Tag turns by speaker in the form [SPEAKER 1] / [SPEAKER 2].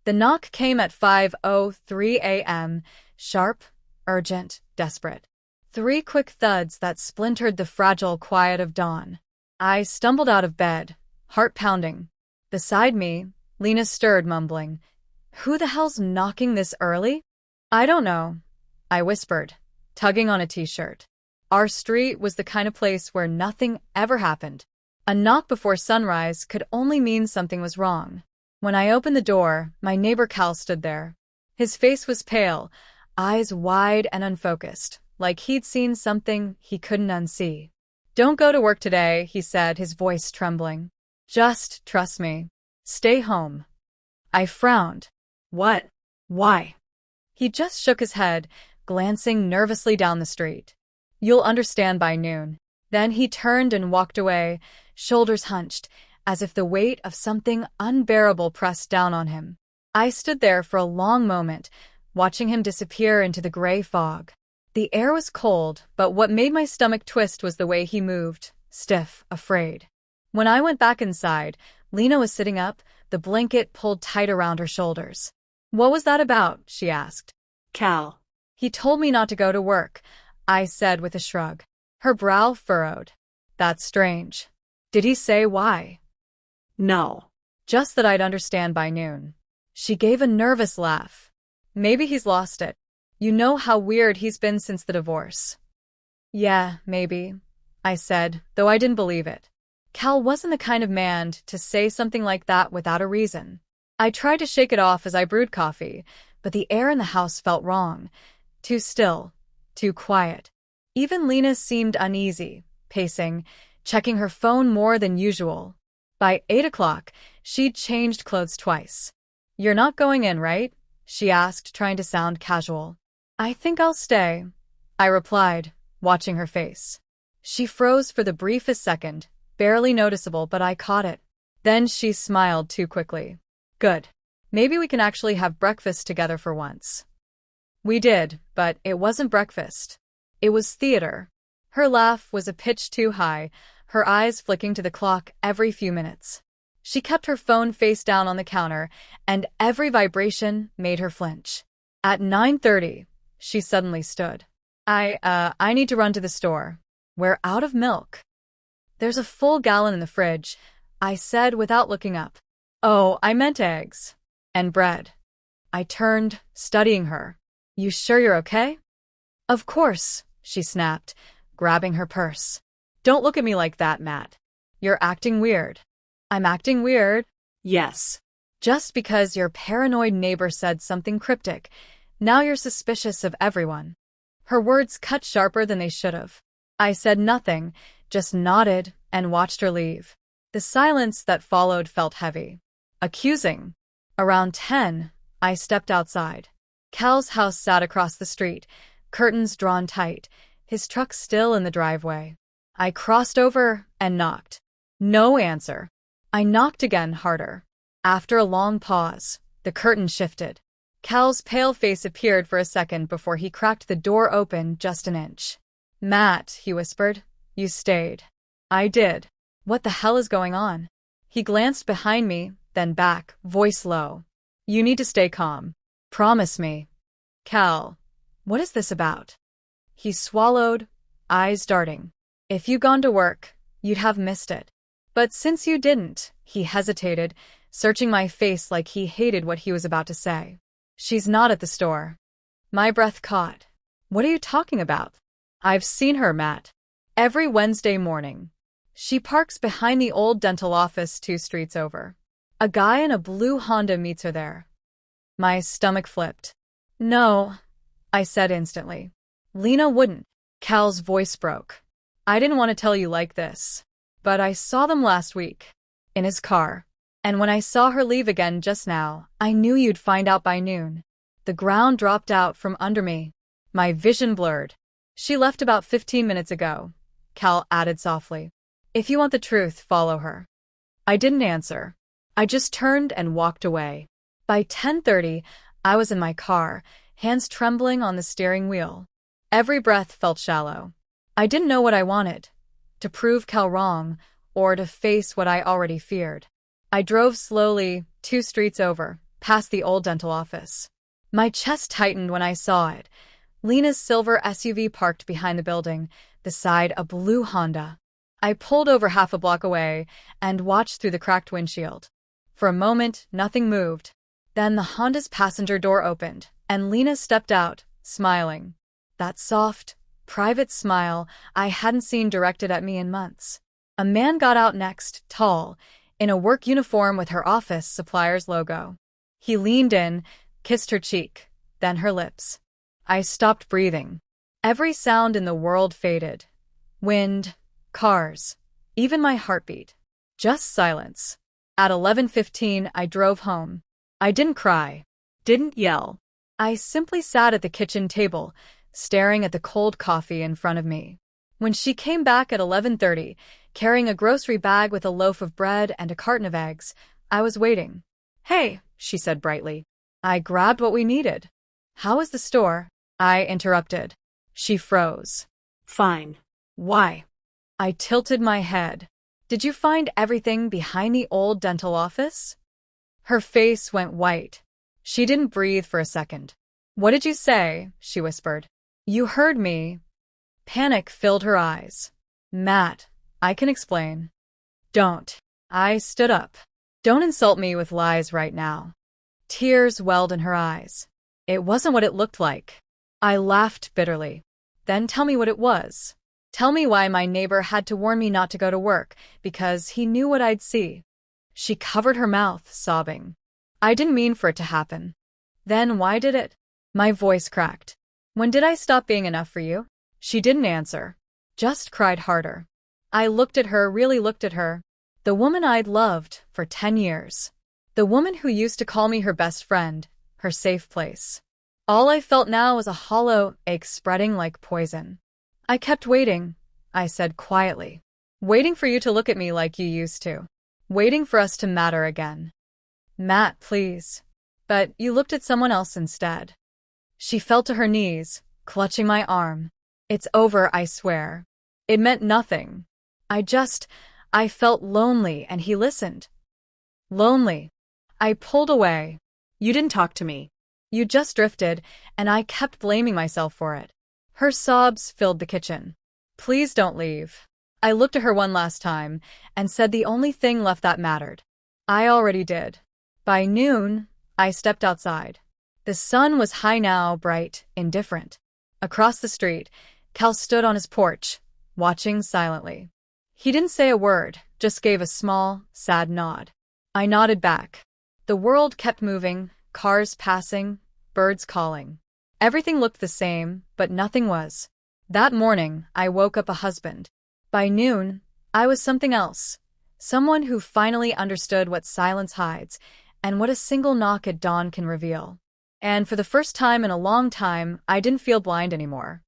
[SPEAKER 1] The knock came at 5:03 a.m., sharp, urgent, desperate. Three quick thuds that splintered the fragile quiet of dawn. I stumbled out of bed, heart pounding. Beside me, Lena stirred, mumbling, "Who the hell's knocking this early?" "I don't know," I whispered, tugging on a t-shirt. Our street was the kind of place where nothing ever happened. A knock before sunrise could only mean something was wrong. When I opened the door, my neighbor Cal stood there. His face was pale, eyes wide and unfocused, like he'd seen something he couldn't unsee. "Don't go to work today," he said, his voice trembling. "Just trust me. Stay home." I frowned. "What? Why?" He just shook his head, glancing nervously down the street. "You'll understand by noon." Then he turned and walked away, shoulders hunched, as if the weight of something unbearable pressed down on him. I stood there for a long moment, watching him disappear into the gray fog. The air was cold, but what made my stomach twist was the way he moved, stiff, afraid. When I went back inside, Lena was sitting up, the blanket pulled tight around her shoulders. "What was that about?" she asked.
[SPEAKER 2] Cal.
[SPEAKER 1] "He told me not to go to work," I said with a shrug. Her brow furrowed. "That's strange. Did he say why?"
[SPEAKER 2] No.
[SPEAKER 1] "Just that I'd understand by noon." She gave a nervous laugh. "Maybe he's lost it. You know how weird he's been since the divorce." "Yeah, maybe," I said, though I didn't believe it. Cal wasn't the kind of man to say something like that without a reason. I tried to shake it off as I brewed coffee, but the air in the house felt wrong. Too still, too quiet. Even Lena seemed uneasy, pacing, checking her phone more than usual. By 8 o'clock, she'd changed clothes twice. "You're not going in, right?" she asked, trying to sound casual. "I think I'll stay," I replied, watching her face. She froze for the briefest second, barely noticeable, but I caught it. Then she smiled too quickly. "Good. Maybe we can actually have breakfast together for once." We did, but it wasn't breakfast. It was theater. Her laugh was a pitch too high, her eyes flicking to the clock every few minutes. She kept her phone face down on the counter, and every vibration made her flinch. At 9:30, she suddenly stood. I need to run to the store. We're out of milk." "There's a full gallon in the fridge," I said without looking up. "Oh, I meant eggs. And bread." I turned, studying her. "You sure you're okay?" "Of course," she snapped, grabbing her purse. "Don't look at me like that, Matt. You're acting weird." "I'm acting weird?"
[SPEAKER 2] Yes.
[SPEAKER 1] "Just because your paranoid neighbor said something cryptic, now you're suspicious of everyone." Her words cut sharper than they should have. I said nothing, just nodded and watched her leave. The silence that followed felt heavy, accusing. Around 10, I stepped outside. Cal's house sat across the street, curtains drawn tight, his truck still in the driveway. I crossed over and knocked. No answer. I knocked again, harder. After a long pause, the curtain shifted. Cal's pale face appeared for a second before he cracked the door open just an inch. "Matt," he whispered, "you stayed." I did. "What the hell is going on?" He glanced behind me, then back, voice low. "You need to stay calm. Promise me." "Cal, what is this about?" He swallowed, eyes darting. "If you'd gone to work, you'd have missed it. But since you didn't," he hesitated, searching my face like he hated what he was about to say. "She's not at the store." My breath caught. "What are you talking about?" "I've seen her, Matt. Every Wednesday morning. She parks behind the old dental office 2 streets over. A guy in a blue Honda meets her there." My stomach flipped. "No," I said instantly. "Lena wouldn't." Cal's voice broke. "I didn't want to tell you like this, but I saw them last week. In his car. And when I saw her leave again just now, I knew you'd find out by noon." The ground dropped out from under me. My vision blurred. "She left about 15 minutes ago," Cal added softly. "If you want the truth, follow her." I didn't answer. I just turned and walked away. By 10:30, I was in my car, hands trembling on the steering wheel. Every breath felt shallow. I didn't know what I wanted. To prove Cal wrong, or to face what I already feared. I drove slowly, 2 streets over, past the old dental office. My chest tightened when I saw it. Lena's silver SUV parked behind the building, beside a blue Honda. I pulled over half a block away and watched through the cracked windshield. For a moment, nothing moved. Then the Honda's passenger door opened, and Lena stepped out, smiling. That soft, private smile I hadn't seen directed at me in months. A man got out next, tall, in a work uniform with her office supplier's logo. He leaned in, kissed her cheek, then her lips. I stopped breathing. Every sound in the world faded. Wind, cars, even my heartbeat. Just silence. At 11:15, I drove home. I didn't cry, didn't yell. I simply sat at the kitchen table, staring at the cold coffee in front of me. When she came back at 11:30, carrying a grocery bag with a loaf of bread and a carton of eggs, I was waiting. "Hey," she said brightly. I grabbed what we needed. "How is the store?" I interrupted. She froze.
[SPEAKER 2] Fine.
[SPEAKER 1] "Why?" I tilted my head. "Did you find everything behind the old dental office?" Her face went white. She didn't breathe for a second. "What did you say?" she whispered. "You heard me." Panic filled her eyes. "Matt, I can explain." "Don't." I stood up. "Don't insult me with lies right now." Tears welled in her eyes. "It wasn't what it looked like." I laughed bitterly. "Then tell me what it was. Tell me why my neighbor had to warn me not to go to work, because he knew what I'd see." She covered her mouth, sobbing. "I didn't mean for it to happen." "Then why did it?" My voice cracked. "When did I stop being enough for you?" She didn't answer, just cried harder. I looked at her, really looked at her. The woman I'd loved for 10 years. The woman who used to call me her best friend, her safe place. All I felt now was a hollow ache spreading like poison. "I kept waiting," I said quietly. "Waiting for you to look at me like you used to. Waiting for us to matter again." "Matt, please." "But you looked at someone else instead." She fell to her knees, clutching my arm. "It's over, I swear." It meant nothing. I felt lonely, and he listened. Lonely. I pulled away. "You didn't talk to me." "You just drifted, and I kept blaming myself for it." Her sobs filled the kitchen. "Please don't leave." I looked at her one last time and said the only thing left that mattered. I already did. By noon, I stepped outside. The sun was high now, bright, indifferent. Across the street, Cal stood on his porch, watching silently. He didn't say a word, just gave a small, sad nod. I nodded back. The world kept moving, cars passing, birds calling. Everything looked the same, but nothing was. That morning, I woke up a husband. By noon, I was something else. Someone who finally understood what silence hides and what a single knock at dawn can reveal. And for the first time in a long time, I didn't feel blind anymore.